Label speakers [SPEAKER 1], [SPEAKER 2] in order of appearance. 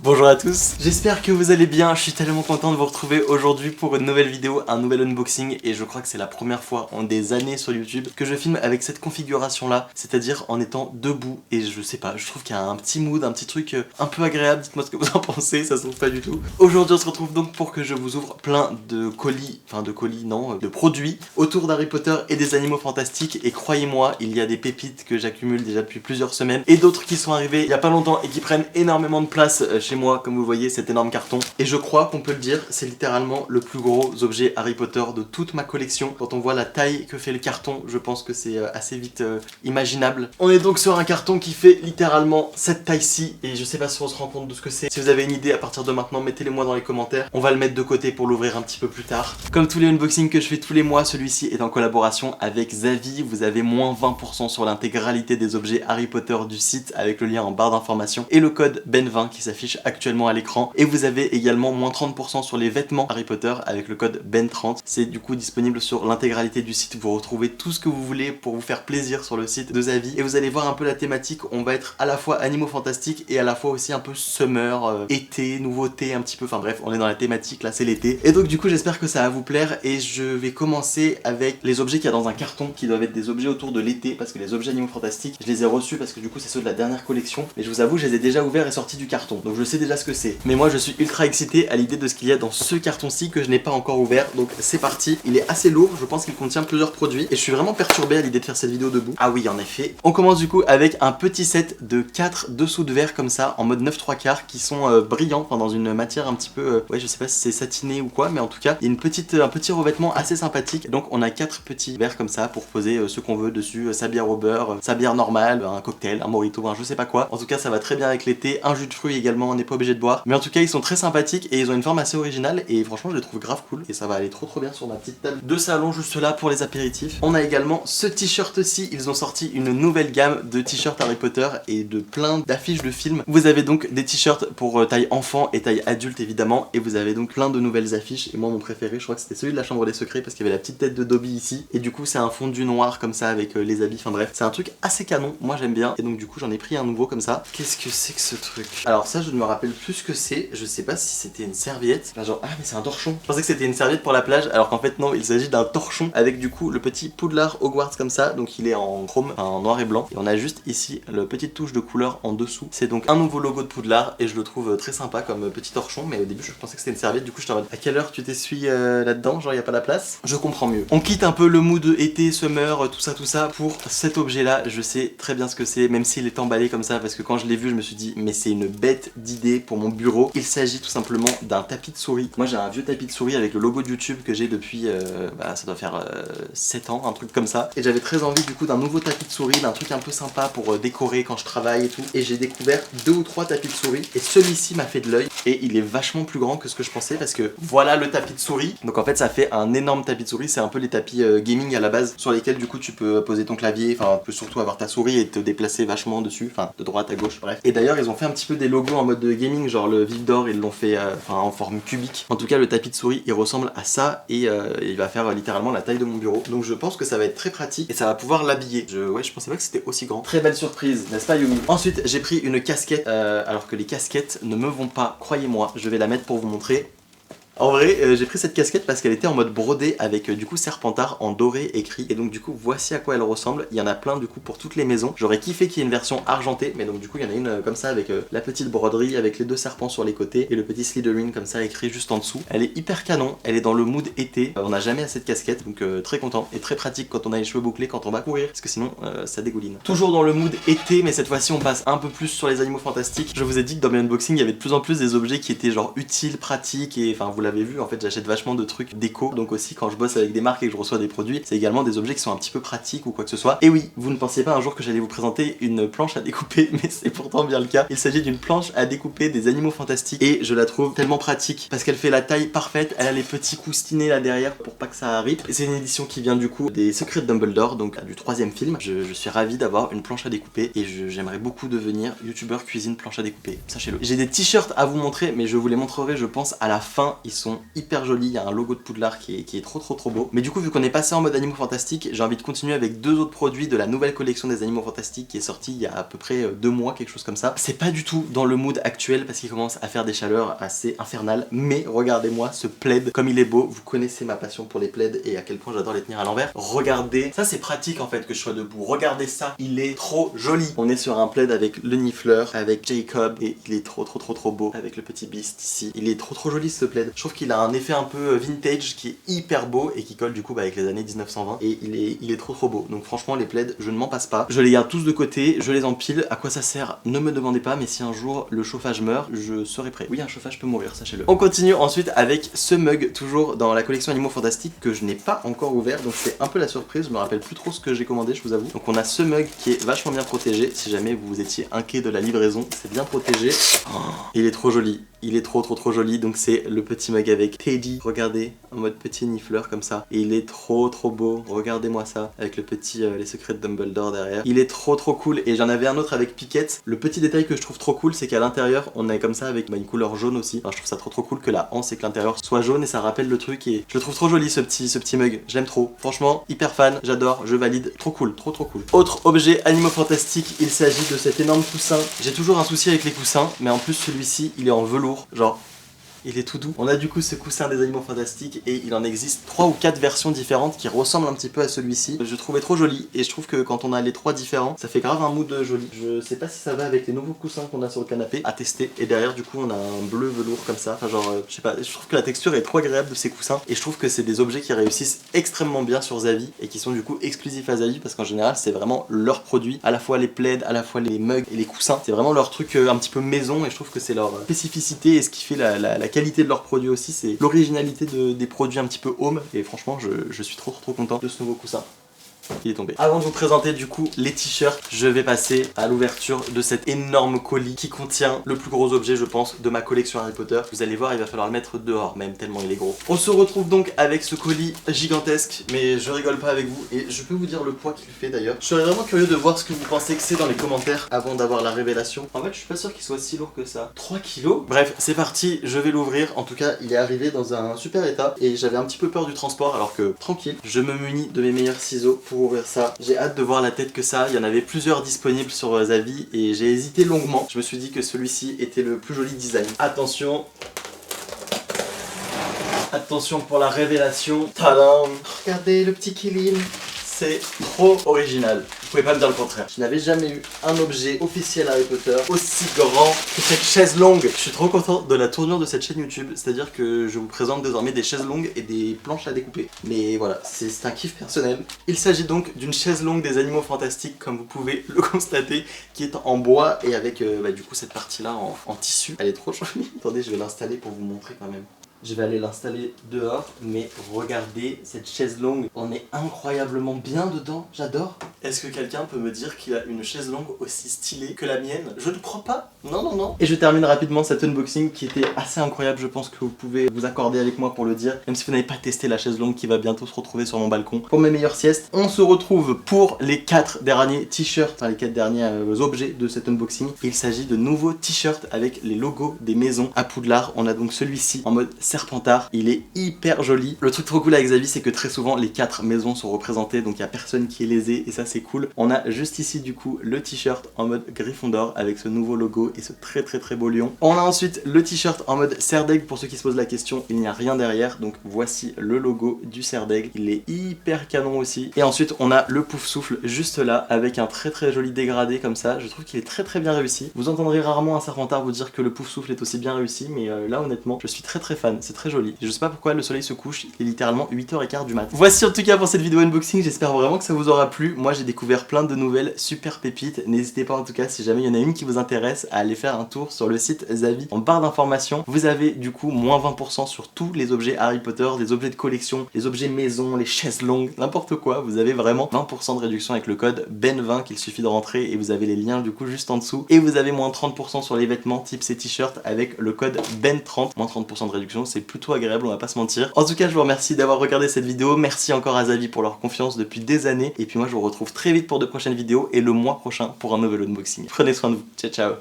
[SPEAKER 1] Bonjour à tous, j'espère que vous allez bien, je suis tellement content de vous retrouver aujourd'hui pour une nouvelle vidéo, un nouvel unboxing et je crois que c'est la première fois en des années sur YouTube que je filme avec cette configuration là, c'est-à-dire en étant debout et je sais pas, je trouve qu'il y a un petit mood, un petit truc un peu agréable, dites-moi ce que vous en pensez, ça se trouve pas du tout. Aujourd'hui on se retrouve donc pour que je vous ouvre plein de de produits autour d'Harry Potter et des animaux fantastiques et croyez-moi, il y a des pépites que j'accumule déjà depuis plusieurs semaines et d'autres qui sont arrivées il y a pas longtemps et qui prennent énormément de place chez moi, comme vous voyez cet énorme carton. Et je crois qu'on peut le dire, c'est littéralement le plus gros objet Harry Potter de toute ma collection. Quand on voit la taille que fait le carton, je pense que c'est assez vite imaginable. On est donc sur un carton qui fait littéralement cette taille-ci et je sais pas si on se rend compte de ce que c'est. Si vous avez une idée à partir de maintenant, mettez-les moi dans les commentaires. On va le mettre de côté pour l'ouvrir un petit peu plus tard. Comme tous les unboxings que je fais tous les mois, celui-ci est en collaboration avec Zavvi. Vous avez moins 20% sur l'intégralité des objets Harry Potter du site avec le lien en barre d'information et le code BEN20 qui s'affiche actuellement à l'écran. Et vous avez également moins 30% sur les vêtements Harry Potter avec le code BEN30. C'est du coup disponible sur l'intégralité du site. Vous retrouvez tout ce que vous voulez pour vous faire plaisir sur le site de Zavvi. Et vous allez voir un peu la thématique. On va être à la fois animaux fantastiques et à la fois aussi un peu summer, été, nouveauté un petit peu. Enfin bref, on est dans la thématique, là c'est l'été. Et donc du coup j'espère que ça va vous plaire et je vais commencer avec les objets qu'il y a dans un carton qui doivent être des objets autour de l'été parce que les objets animaux fantastiques, je les ai reçus parce que du coup c'est ceux de la dernière collection. Mais je vous avoue, je les ai déjà ouverts et sortis du carton. Donc je sais déjà ce que c'est. Mais moi je suis ultra excité à l'idée de ce qu'il y a dans ce carton-ci que je n'ai pas encore ouvert. Donc c'est parti. Il est assez lourd, je pense qu'il contient plusieurs produits. Et je suis vraiment perturbé à l'idée de faire cette vidéo debout. Ah oui, en effet. On commence du coup avec un petit set de 4 dessous de verre comme ça, en mode 9/3 qui sont brillants, enfin dans une matière un petit peu, ouais je sais pas si c'est satiné ou quoi, mais en tout cas il y a un petit revêtement assez sympathique. Donc on a 4 petits verres comme ça pour poser ce qu'on veut dessus, sa bière au beurre, sa bière normale, un cocktail, un mojito, un je sais pas quoi. En tout cas ça va très bien avec l'été, un jus de fruits également, on n'est pas obligé de boire. Mais en tout cas ils sont très sympathiques et ils ont une forme assez originale et franchement je les trouve grave cool et ça va aller trop bien sur ma petite table de salon juste là pour les apéritifs. On a également ce t-shirt-ci, ils ont sorti une nouvelle gamme de t-shirts Harry Potter et de plein d'affiches de films. Vous avez donc des t-shirts pour taille enfant et taille adulte évidemment et vous avez donc plein de nouvelles affiches et moi mon préféré je crois que c'était celui de la chambre des secrets parce qu'il y avait la petite tête de Dobby ici et du coup c'est un fondu noir comme ça avec les habits, enfin bref c'est un truc assez canon, moi j'aime bien et donc du coup j'en ai pris un nouveau comme ça. Qu'est-ce que c'est que ce truc? Alors ça je ne me rappelle plus ce que c'est, je sais pas si c'était une serviette, enfin, genre ah mais c'est un torchon, je pensais que c'était une serviette pour la plage alors qu'en fait non, il s'agit d'un torchon avec du coup le petit Poudlard Hogwarts comme ça, donc il est en chrome, enfin, en noir et blanc et on a juste ici le petite touche de couleur en dessous. C'est donc un nouveau logo de Poudlard et je le trouve très sympa comme petit torchon, mais au début je pensais que c'était une serviette, du coup je t'en mode à quelle heure tu t'essuies là-dedans, genre y a pas la place? Je comprends mieux. On quitte un peu le mood été, summer, tout ça pour cet objet là, je sais très bien ce que c'est même s'il est emballé comme ça parce que quand je l'ai vu je me suis dit mais c'est une bête d'idée pour mon bureau. Il s'agit tout simplement d'un tapis de souris. Moi j'ai un vieux tapis de souris avec le logo de YouTube que j'ai depuis ça doit faire 7 ans, un truc comme ça, et j'avais très envie du coup d'un nouveau tapis de souris, d'un truc un peu sympa pour décorer quand je travaille et tout, et j'ai découvert 2 ou 3 tapis de souris et celui-ci m'a fait de l'œil et il est vachement plus grand que ce que je pensais parce que voilà le tapis de souris. Donc en fait ça fait un énorme tapis de souris, c'est un peu les tapis gaming à la base sur lesquels du coup tu peux poser ton clavier, enfin tu peux surtout avoir ta souris et te déplacer vachement dessus, enfin de droite à gauche, bref. Et d'ailleurs ils ont fait un petit peu des logos en mode gaming, genre le Vif d'Or ils l'ont fait en forme cubique. En tout cas le tapis de souris il ressemble à ça et il va faire littéralement la taille de mon bureau. Donc je pense que ça va être très pratique et ça va pouvoir l'habiller. Ouais, je pensais pas que c'était aussi grand. Très belle surprise, n'est-ce pas Yumi? Ensuite j'ai pris une casquette, alors que les casquettes ne me vont pas, croyez-moi, je vais la mettre pour vous montrer. En vrai, j'ai pris cette casquette parce qu'elle était en mode brodé avec du coup Serpentard en doré écrit et donc du coup voici à quoi elle ressemble. Il y en a plein du coup pour toutes les maisons. J'aurais kiffé qu'il y ait une version argentée mais donc du coup il y en a une comme ça avec la petite broderie avec les 2 serpents sur les côtés et le petit Slytherin comme ça écrit juste en dessous. Elle est hyper canon, elle est dans le mood été. On n'a jamais assez de casquette donc très content et très pratique quand on a les cheveux bouclés quand on va courir parce que sinon ça dégouline. Toujours dans le mood été mais cette fois-ci on passe un peu plus sur les animaux fantastiques. Je vous ai dit que dans mes unboxings il y avait de plus en plus des objets qui étaient genre utiles, pratiques et enfin vous l'avez vu, en fait j'achète vachement de trucs déco, donc aussi quand je bosse avec des marques et que je reçois des produits, c'est également des objets qui sont un petit peu pratiques ou quoi que ce soit. Et oui, vous ne pensiez pas un jour que j'allais vous présenter une planche à découper, mais c'est pourtant bien le cas. Il s'agit d'une planche à découper des animaux fantastiques et je la trouve tellement pratique parce qu'elle fait la taille parfaite, elle a les petits coustinets là derrière pour pas que ça arrive. Et c'est une édition qui vient du coup des Secrets de Dumbledore, donc du 3e film. Je suis ravi d'avoir une planche à découper et j'aimerais beaucoup devenir youtubeur cuisine planche à découper, sachez-le. J'ai des t-shirts à vous montrer mais je vous les montrerai je pense à la fin, ils sont hyper jolis, il y a un logo de Poudlard qui est trop beau. Mais du coup vu qu'on est passé en mode animaux fantastiques, j'ai envie de continuer avec deux autres produits de la nouvelle collection des animaux fantastiques qui est sortie il y a à peu près 2 mois, quelque chose comme ça. C'est pas du tout dans le mood actuel parce qu'il commence à faire des chaleurs assez infernales, mais regardez-moi ce plaid comme il est beau. Vous connaissez ma passion pour les plaids et à quel point j'adore les tenir à l'envers. Regardez, ça c'est pratique en fait que je sois debout. Regardez ça, il est trop joli. On est sur un plaid avec le nifleur, avec Jacob et il est trop beau avec le petit Beast ici. Il est trop joli ce plaid. Je trouve qu'il a un effet un peu vintage qui est hyper beau et qui colle du coup avec les années 1920 et il est trop beau. Donc franchement les plaids je ne m'en passe pas. Je les garde tous de côté, je les empile. À quoi ça sert? Ne me demandez pas, mais si un jour le chauffage meurt, je serai prêt. Oui, un chauffage peut mourir, sachez-le. On continue ensuite avec ce mug, toujours dans la collection Animaux Fantastiques que je n'ai pas encore ouvert, donc c'est un peu la surprise. Je me rappelle plus trop ce que j'ai commandé, je vous avoue. Donc on a ce mug qui est vachement bien protégé. Si jamais vous étiez inquiet de la livraison, c'est bien protégé. Oh, il est trop joli. Il est trop joli. Donc c'est le petit mug avec Teddy. Regardez, en mode petit nifleur comme ça. Et il est trop beau. Regardez-moi ça. Avec le petit les secrets de Dumbledore derrière. Il est trop cool. Et j'en avais un autre avec Piquette. Le petit détail que je trouve trop cool, c'est qu'à l'intérieur, on est comme ça avec une couleur jaune aussi. Enfin, je trouve ça trop cool que la hanse et que l'intérieur soit jaune et ça rappelle le truc. Et je le trouve trop joli ce petit mug. Je l'aime trop. Franchement, hyper fan. J'adore. Je valide. Trop cool. Trop cool. Autre objet Animaux Fantastiques, il s'agit de cet énorme coussin. J'ai toujours un souci avec les coussins, mais en plus celui-ci, il est en velours. Genre, il est tout doux. On a du coup ce coussin des Animaux Fantastiques et il en existe 3 ou 4 versions différentes qui ressemblent un petit peu à celui-ci. Je trouvais trop joli et je trouve que quand on a les 3 différents, ça fait grave un mood joli. Je sais pas si ça va avec les nouveaux coussins qu'on a sur le canapé, à tester. Et derrière du coup on a un bleu velours comme ça. Enfin genre, je sais pas, je trouve que la texture est trop agréable de ces coussins et je trouve que c'est des objets qui réussissent extrêmement bien sur Zavvi et qui sont du coup exclusifs à Zavvi parce qu'en général c'est vraiment leur produit. À la fois les plaids, à la fois les mugs et les coussins. C'est vraiment leur truc un petit peu maison et je trouve que c'est leur spécificité et ce qui fait la qualité de leurs produits aussi, c'est l'originalité des produits un petit peu home et franchement je suis trop content de ce nouveau coussin. Il est tombé. Avant de vous présenter du coup les t-shirts, je vais passer à l'ouverture de cet énorme colis qui contient le plus gros objet je pense de ma collection Harry Potter. Vous allez voir, il va falloir le mettre dehors même tellement il est gros. On se retrouve donc avec ce colis gigantesque, mais je rigole pas avec vous et je peux vous dire le poids qu'il fait d'ailleurs. Je serais vraiment curieux de voir ce que vous pensez que c'est dans les commentaires avant d'avoir la révélation. En fait je suis pas sûr qu'il soit si lourd que ça. 3 kilos. Bref, c'est parti, je vais l'ouvrir. En tout cas il est arrivé dans un super état et j'avais un petit peu peur du transport alors que tranquille, je me munis de mes meilleurs ciseaux pour ouvrir ça. J'ai hâte de voir la tête que ça. Il y en avait plusieurs disponibles sur Zavvi et j'ai hésité longuement. Je me suis dit que celui-ci était le plus joli design. Attention. Attention pour la révélation. Tadam! Regardez le petit Kilian. C'est trop original. Vous pouvez pas me dire le contraire. Je n'avais jamais eu un objet officiel Harry Potter aussi grand que cette chaise longue. Je suis trop content de la tournure de cette chaîne YouTube. C'est-à-dire que je vous présente désormais des chaises longues et des planches à découper. Mais voilà, c'est un kiff personnel. Il s'agit donc d'une chaise longue des Animaux Fantastiques, comme vous pouvez le constater, qui est en bois et avec du coup cette partie-là en tissu. Elle est trop jolie. Attendez, je vais l'installer pour vous montrer quand même. Je vais aller l'installer dehors, mais regardez cette chaise longue, on est incroyablement bien dedans, j'adore. Est-ce que quelqu'un peut me dire qu'il a une chaise longue aussi stylée que la mienne? Je ne crois pas, non. Et je termine rapidement cet unboxing qui était assez incroyable, je pense que vous pouvez vous accorder avec moi pour le dire, même si vous n'avez pas testé la chaise longue qui va bientôt se retrouver sur mon balcon pour mes meilleures siestes. On se retrouve pour les 4 derniers t-shirts, enfin les 4 derniers objets de cet unboxing. Il s'agit de nouveaux t-shirts avec les logos des maisons à Poudlard. On a donc celui-ci en mode Serpentard, il est hyper joli. Le truc trop cool avec Zavvi, c'est que très souvent les 4 maisons sont représentées, donc il n'y a personne qui est lésé et ça c'est cool. On a juste ici du coup le t-shirt en mode Gryffondor avec ce nouveau logo et ce très beau lion. On a ensuite le t-shirt en mode Serre d'Aigle. Pour ceux qui se posent la question, il n'y a rien derrière, donc voici le logo du Serre d'Aigle. Il est hyper canon aussi. Et ensuite on a le Pouf Souffle juste là avec un très joli dégradé comme ça. Je trouve qu'il est très bien réussi. Vous entendrez rarement un Serpentard vous dire que le Pouf Souffle est aussi bien réussi, mais là honnêtement je suis très fan. C'est très joli. Je sais pas pourquoi le soleil se couche, il est littéralement 8h15 du mat. Voici en tout cas pour cette vidéo unboxing, j'espère vraiment que ça vous aura plu. Moi j'ai découvert plein de nouvelles super pépites. N'hésitez pas en tout cas, si jamais il y en a une qui vous intéresse, à aller faire un tour sur le site Zavvi. En barre d'informations, vous avez du coup moins 20% sur tous les objets Harry Potter, les objets de collection, les objets maison, les chaises longues, n'importe quoi. Vous avez vraiment 20% de réduction avec le code BEN20 qu'il suffit de rentrer et vous avez les liens du coup juste en dessous. Et vous avez moins 30% sur les vêtements type ces t-shirts avec le code BEN30, moins 30% de réduction. C'est plutôt agréable, on va pas se mentir. En tout cas, je vous remercie d'avoir regardé cette vidéo. Merci encore à Zavvi pour leur confiance depuis des années. Et puis moi, je vous retrouve très vite pour de prochaines vidéos et le mois prochain pour un nouvel unboxing. Prenez soin de vous. Ciao.